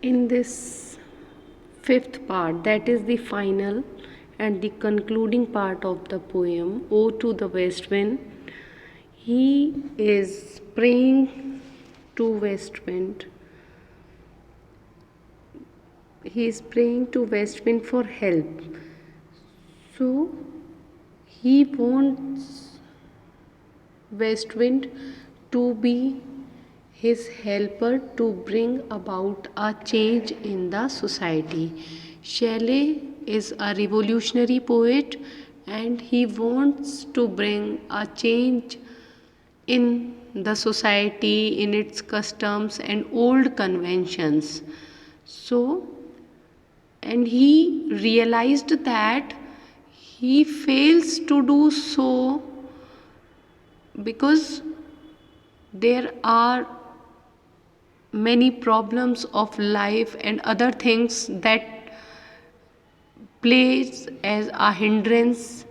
In this fifth part, that is the final and the concluding part of the poem, Ode to the West Wind, he is praying to West Wind. He is praying to West Wind for help. So he wants West Wind to be his helper to bring about a change in the society. Shelley is a revolutionary poet and he wants to bring a change in the society, in its customs and old conventions. So, and he realized that he fails to do so because there are many problems of life and other things that plays as a hindrance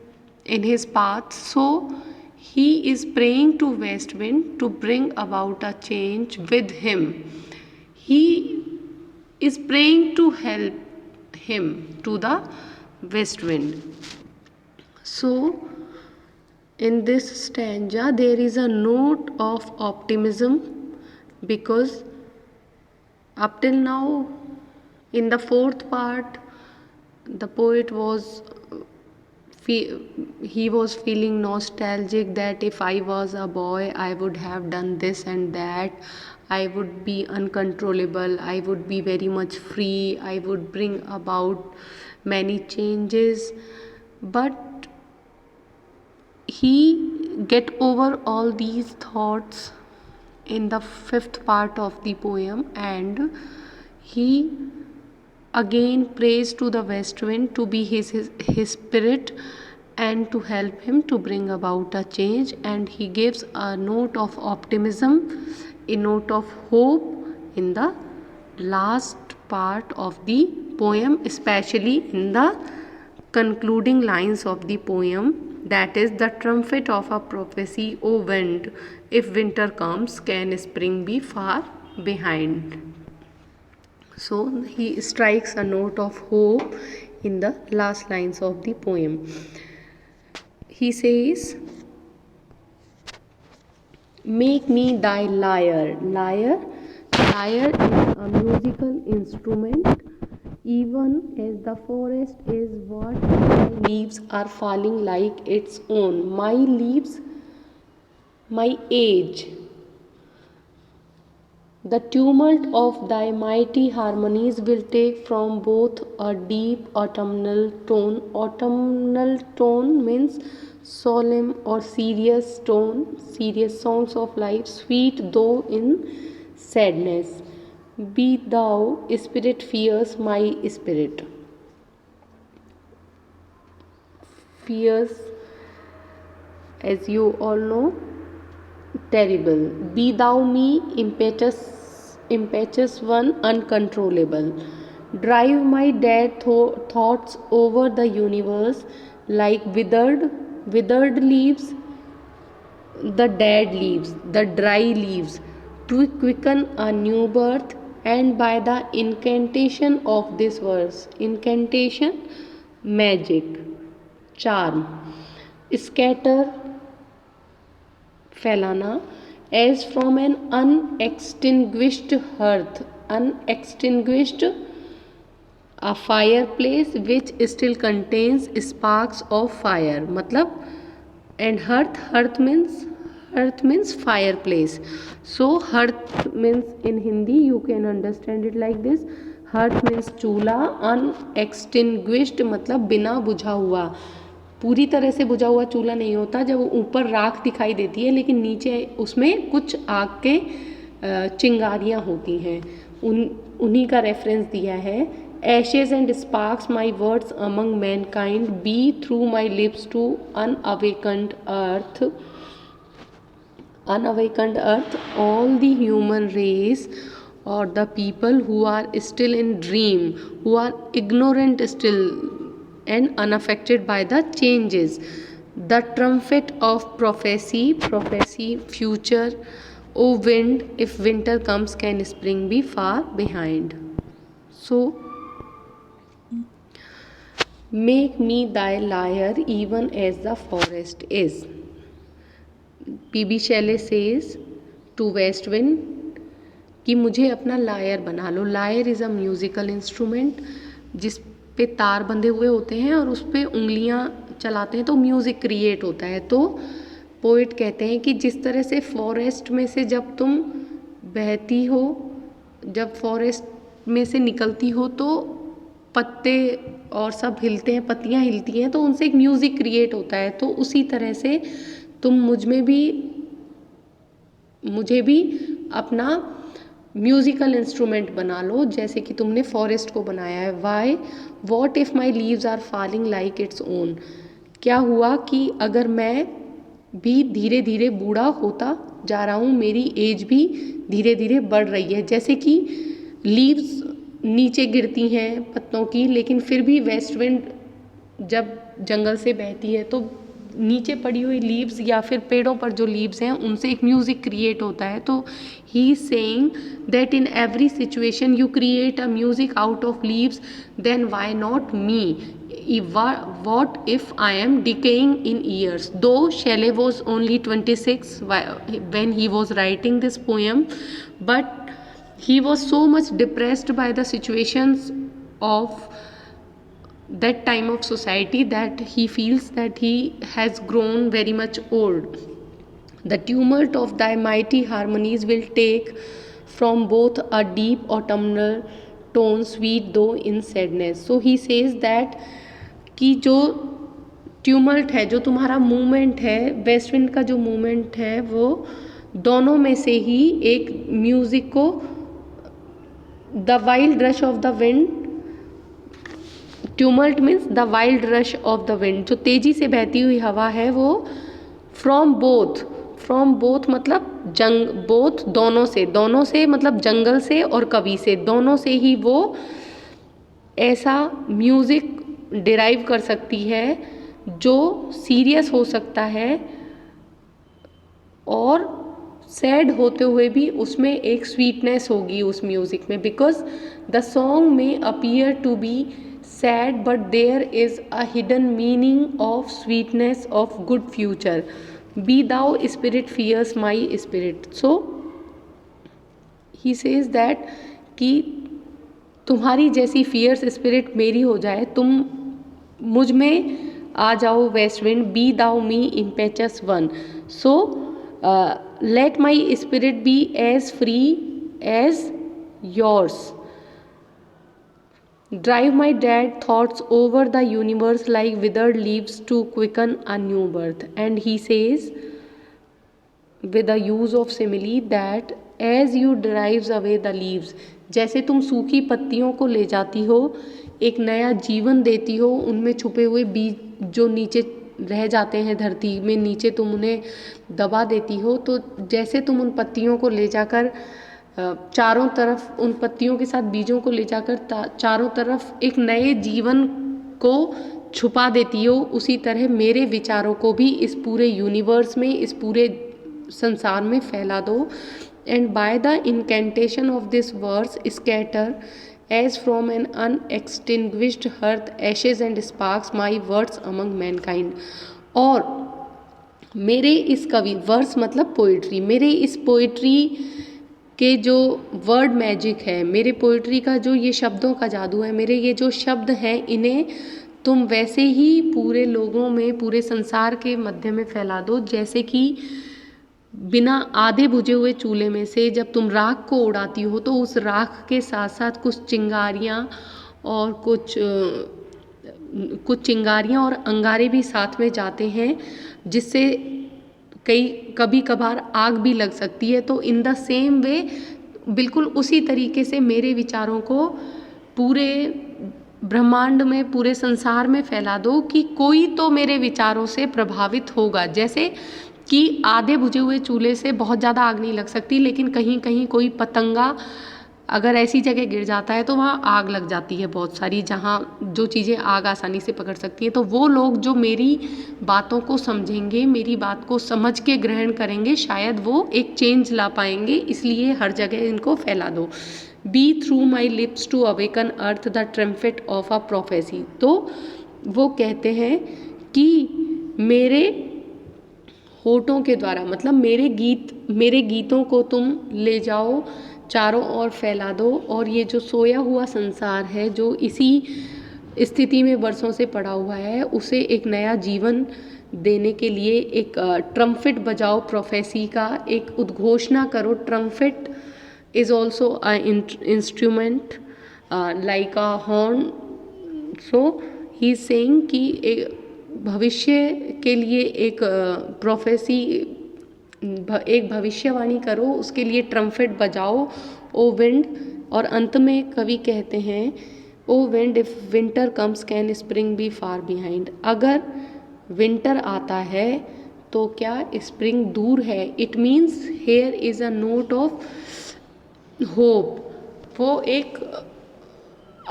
in his path. So he is praying to West Wind to bring about a change with him. He is praying to help him to the West Wind. So in this stanza there is a note of optimism, because up till now in the fourth part the poet was he was feeling nostalgic that if I was a boy I would have done this and that, I would be uncontrollable, I would be very much free, I would bring about many changes. But he get over all these thoughts in the fifth part of the poem, and he again prays to the West Wind to be his spirit and to help him to bring about a change. And he gives a note of optimism, a note of hope in the last part of the poem, especially in the concluding lines of the poem, that is the trumpet of a prophecy, O wind, if winter comes can spring be far behind. So he strikes a note of hope in the last lines of the poem. He says, make me thy lyre. Lyre is a musical instrument. Even as the forest is what my leaves are falling like its own. My leaves, my age. The tumult of thy mighty harmonies will take from both a deep autumnal tone. Autumnal tone means solemn or serious tone, serious songs of life, sweet though in sadness. Be thou, spirit fierce, my spirit. Fierce, as you all know, terrible. Be thou me, impetuous one, uncontrollable. Drive my dead thoughts over the universe like withered leaves, the dead leaves, the dry leaves, to quicken a new birth. And by the incantation of this verse, incantation, magic, charm, scatter, फैलाना, as from an unextinguished hearth, unextinguished, a fireplace which still contains sparks of fire. मतलब and hearth means fireplace. So hearth means in Hindi you can understand it like this. Hearth means चूल्हा, unextinguished मतलब बिना बुझा हुआ. पूरी तरह से बुझा हुआ चूल्हा नहीं होता, जब ऊपर राख दिखाई देती है लेकिन नीचे उसमें कुछ आग के चिंगारियाँ होती हैं, उन्हीं का रेफरेंस दिया है. Ashes and sparks my words among mankind, be through my lips to unawakened earth, all the human race or the people who are still in dream, who are ignorant still and unaffected by the changes. The trumpet of prophecy, future. O wind, if winter comes can spring be far behind. So make me thy lyre even as the forest is. P B Shelley says to west wind कि मुझे अपना lyre बना लो। Lyre is a musical instrument जिस पे तार बंधे हुए होते हैं और उस पे उंगलियां चलाते हैं तो म्यूज़िक क्रिएट होता है। तो पोइट कहते हैं कि जिस तरह से फॉरेस्ट में से जब तुम बहती हो, जब फॉरेस्ट में से निकलती हो तो पत्ते और सब हिलते हैं, पत्तियां हिलती हैं तो उनसे एक म्यूज़िक क्रिएट होता है। तो उसी तरह से तुम मुझे भी अपना म्यूज़िकल इंस्ट्रूमेंट बना लो जैसे कि तुमने फॉरेस्ट को बनाया है। Why what if my leaves are falling like its own. क्या हुआ कि अगर मैं भी धीरे धीरे बूढ़ा होता जा रहा हूँ, मेरी एज भी धीरे धीरे बढ़ रही है, जैसे कि लीव्स नीचे गिरती हैं पत्तों की, लेकिन फिर भी वेस्ट विंड जब जंगल से बहती है तो नीचे पड़ी हुई लीव्स या फिर पेड़ों पर जो लीव्स हैं उनसे एक म्यूज़िक क्रिएट होता है। तो he is saying that in every situation you create a music out of leaves, then why not me? What if I am decaying in years? Though Shelley was only 26 when he was writing this poem, but he was so much depressed by the situations of that time of society that he feels that he has grown very much old. The tumult of thy mighty harmonies will take from both a deep autumnal tone, sweet though in sadness. So he says that कि जो tumult है, जो तुम्हारा movement है, west wind का जो movement है, वो दोनों में से ही एक म्यूज़िक को, the wild rush of the wind, tumult means the wild rush of the wind, जो तेज़ी से बहती हुई हवा है वो फ्रॉम बोथ मतलब बोथ दोनों से मतलब जंगल से और कवि से, दोनों से ही वो ऐसा म्यूज़िक डिराइव कर सकती है जो सीरियस हो सकता है और सैड होते हुए भी उसमें एक स्वीटनेस होगी उस म्यूज़िक में, बिकॉज द सॉन्ग में appear to be sad but there is a hidden meaning of sweetness of good future. Be thou spirit fierce my spirit. So he says that कि तुम्हारी जैसी फियर्स स्पिरिट मेरी हो जाए, तुम मुझ में आ जाओ west wind, be thou me impetuous one. So let my spirit be as free as yours, drive my dead thoughts over the universe like withered leaves to quicken a new birth. And he says with the use of simile that as you drives away the leaves, जैसे तुम सूखी पत्तियों को ले जाती हो, एक नया जीवन देती हो, उनमें छुपे हुए बीज जो नीचे रह जाते हैं धरती में नीचे, तुम उन्हें दबा देती हो, तो जैसे तुम उन पत्तियों को ले जाकर चारों तरफ, उन पत्तियों के साथ बीजों को ले जाकर चारों तरफ एक नए जीवन को छुपा देती हो, उसी तरह मेरे विचारों को भी इस पूरे यूनिवर्स में, इस पूरे संसार में फैला दो। And by the incantation of this verse scatter as from an unextinguished hearth ashes and sparks my words among mankind. और मेरे इस कवि, वर्स मतलब पोइट्री, मेरे इस पोइट्री के जो वर्ड मैजिक है, मेरे पोइट्री का जो ये शब्दों का जादू है, मेरे ये जो शब्द हैं, इन्हें तुम वैसे ही पूरे लोगों में, पूरे संसार के मध्य में फैला दो जैसे कि बिना आधे बुझे हुए चूल्हे में से जब तुम राख को उड़ाती हो तो उस राख के साथ साथ कुछ चिंगारियाँ और कुछ चिंगारियाँ और अंगारे भी साथ में जाते हैं, जिससे कभी कभार आग भी लग सकती है। तो इन द सेम वे, बिल्कुल उसी तरीके से मेरे विचारों को पूरे ब्रह्मांड में, पूरे संसार में फैला दो कि कोई तो मेरे विचारों से प्रभावित होगा। जैसे कि आधे बुझे हुए चूल्हे से बहुत ज़्यादा आग नहीं लग सकती, लेकिन कहीं कहीं कोई पतंगा अगर ऐसी जगह गिर जाता है तो वहाँ आग लग जाती है बहुत सारी, जहाँ जो चीज़ें आग आसानी से पकड़ सकती हैं। तो वो लोग जो मेरी बातों को समझेंगे, मेरी बात को समझ के ग्रहण करेंगे, शायद वो एक चेंज ला पाएंगे, इसलिए हर जगह इनको फैला दो। Be through my lips to awaken earth the trumpet of a prophecy. तो वो कहते हैं कि मेरे होठों के द्वारा, मतलब मेरे गीतों को तुम ले जाओ, चारों ओर फैला दो, और ये जो सोया हुआ संसार है, जो इसी स्थिति में वर्षों से पड़ा हुआ है, उसे एक नया जीवन देने के लिए एक ट्रम्पेट बजाओ, प्रोफेसी का एक उद्घोषणा करो। Trumpet is also a instrument like a horn. So he is saying कि भविष्य के लिए एक प्रोफेसी, एक भविष्यवाणी करो, उसके लिए ट्रम्पेट बजाओ ओ विंड। और अंत में कवि कहते हैं, O wind if winter comes can spring be far behind. अगर विंटर आता है तो क्या स्प्रिंग दूर है? It means here is a note of hope. वो एक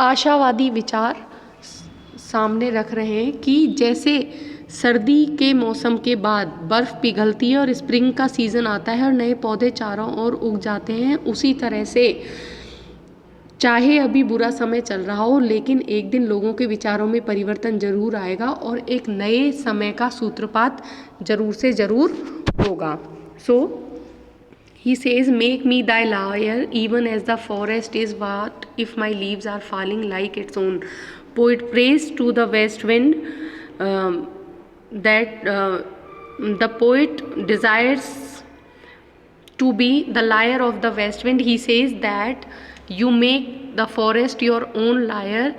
आशावादी विचार सामने रख रहे हैं कि जैसे सर्दी के मौसम के बाद बर्फ़ पिघलती है और स्प्रिंग का सीज़न आता है और नए पौधे चारों ओर उग जाते हैं, उसी तरह से चाहे अभी बुरा समय चल रहा हो, लेकिन एक दिन लोगों के विचारों में परिवर्तन जरूर आएगा और एक नए समय का सूत्रपात जरूर से जरूर होगा। सो he says, make me thy lyre, even as the forest is. What if my leaves are falling like its own? Poet prays to the west wind, that the poet desires to be the lyre of the west wind. He says that you make the forest your own lyre,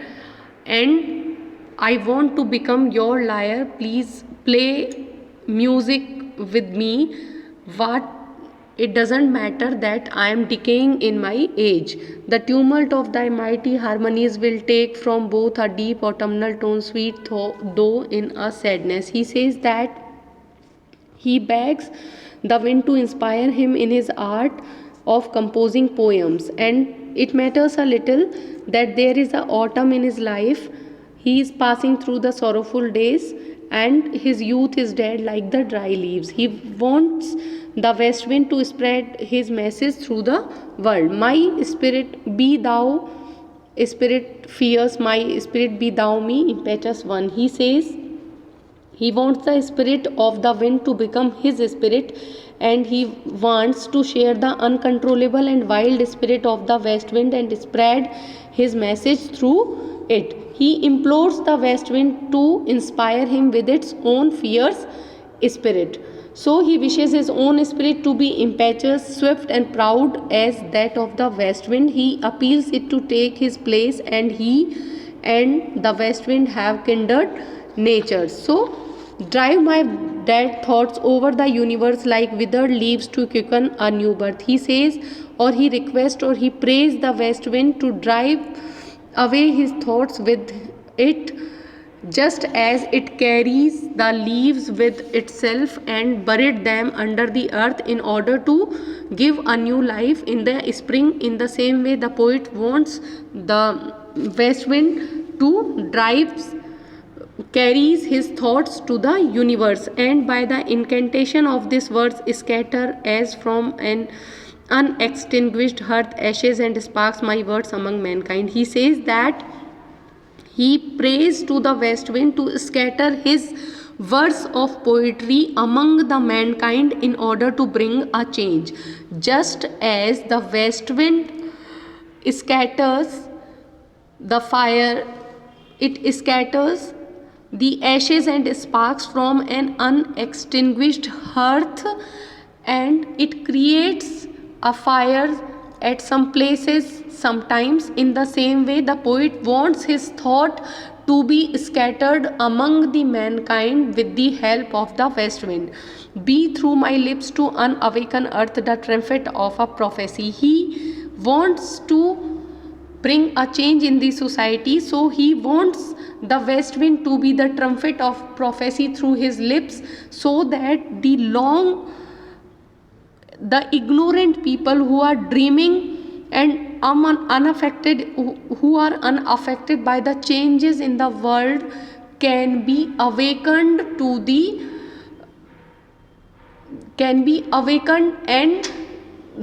and I want to become your lyre. Please play music with me. What, it doesn't matter that I am decaying in my age. The tumult of thy mighty harmonies will take from both a deep autumnal tone, sweet though in a sadness. He says that he begs the wind to inspire him in his art of composing poems, and it matters a little that there is a autumn in his life. He is passing through the sorrowful days, and his youth is dead like the dry leaves. He wants the west wind to spread his message through the world. My spirit be thou, spirit fierce, my spirit be thou me, impetuous one. He says he wants the spirit of the wind to become his spirit, and he wants to share the uncontrollable and wild spirit of the west wind and spread his message through it. He implores the west wind to inspire him with its own fierce spirit. So he wishes his own spirit to be impetuous, swift, and proud as that of the west wind. He appeals it to take his place, and he and the west wind have kindred nature. So drive my dead thoughts over the universe like withered leaves to quicken a new birth. He says, or he requests, or he prays the west wind to drive away his thoughts with it, just as it carries the leaves with itself and buried them under the earth in order to give a new life in the spring. In the same way, the poet wants the west wind to carries his thoughts to the universe, and by the incantation of this verse scatter as from an unextinguished hearth ashes and sparks my words among mankind. He says that he prays to the west wind to scatter his verse of poetry among the mankind in order to bring a change. Just as the west wind scatters the fire, it scatters the ashes and sparks from an unextinguished hearth, and it creates a fire at some places sometimes. In the same way, the poet wants his thought to be scattered among the mankind with the help of the west wind. Be through my lips to unawaken earth the trumpet of a prophecy. He wants to bring a change in the society, so he wants the west wind to be the trumpet of prophecy through his lips, so that the ignorant people who are dreaming and unaffected, who are unaffected by the changes in the world, can be awakened and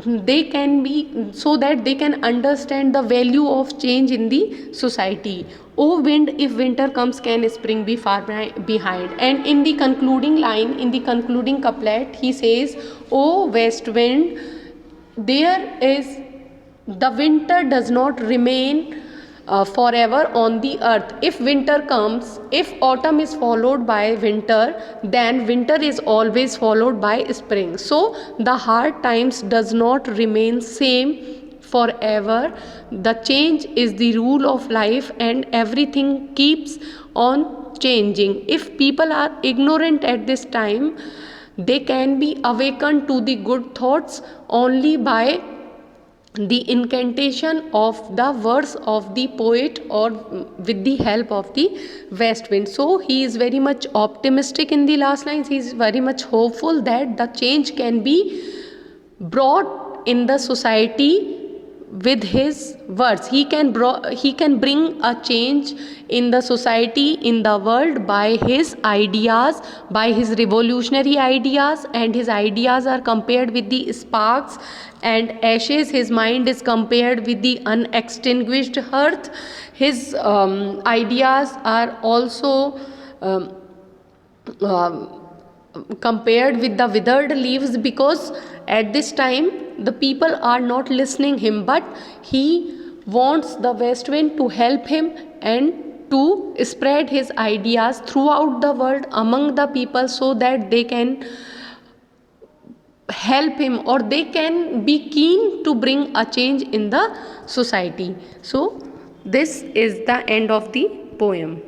they can be, so that they can understand the value of change in the society. O wind, if winter comes, can spring be far behind? And in the concluding line, in the concluding couplet, he says, O west wind, there is, the winter does not remain forever on the earth. If winter comes, if autumn is followed by winter, then winter is always followed by spring. So the hard times does not remain same forever. The change is the rule of life, and everything keeps on changing. If people are ignorant at this time, they can be awakened to the good thoughts only by the incantation of the verse of the poet, or with the help of the west wind. So he is very much optimistic in the last lines. He is very much hopeful that the change can be brought in the society with his words. He can bring a change in the society, in the world, by his ideas, by his revolutionary ideas. And his ideas are compared with the sparks and ashes. His mind is compared with the unextinguished hearth. His ideas are also compared with the withered leaves, because at this time the people are not listening him, but he wants the west wind to help him and to spread his ideas throughout the world among the people, so that they can help him, or they can be keen to bring a change in the society. So this is the end of the poem.